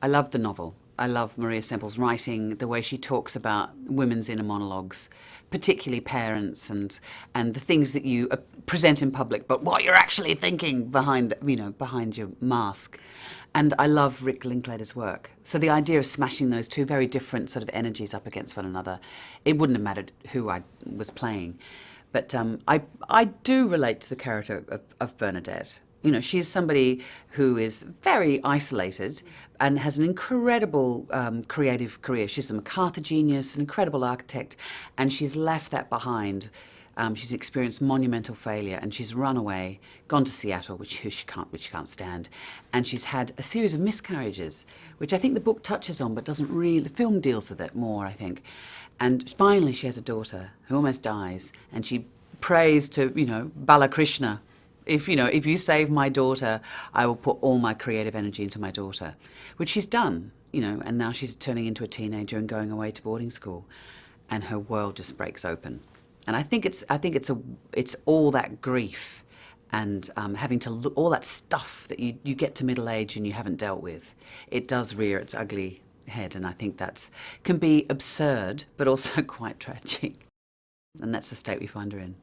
I love the novel. I love Maria Semple's writing, the way she talks about women's inner monologues, particularly parents and the things that you present in public, but what you're actually thinking behind, behind your mask. And I love Rick Linklater's work. So the idea of smashing those two very different sort of energies up against one another, it wouldn't have mattered who I was playing. But I do relate to the character of Bernadette. You know, she's somebody who is very isolated and has an incredible creative career. She's a MacArthur genius, an incredible architect, and she's left that behind. She's experienced monumental failure, and she's run away, gone to Seattle, which she can't stand, and she's had a series of miscarriages, which I think the book touches on, but doesn't really. The film deals with it more, I think. And finally, she has a daughter who almost dies, and she prays to, Balakrishna. If you save my daughter, I will put all my creative energy into my daughter, which she's done, and now she's turning into a teenager and going away to boarding school, and her world just breaks open. And I think it's all that grief and having to look, all that stuff that you get to middle age and you haven't dealt with. It does rear its ugly head, and I think can be absurd, but also quite tragic. And that's the state we find her in.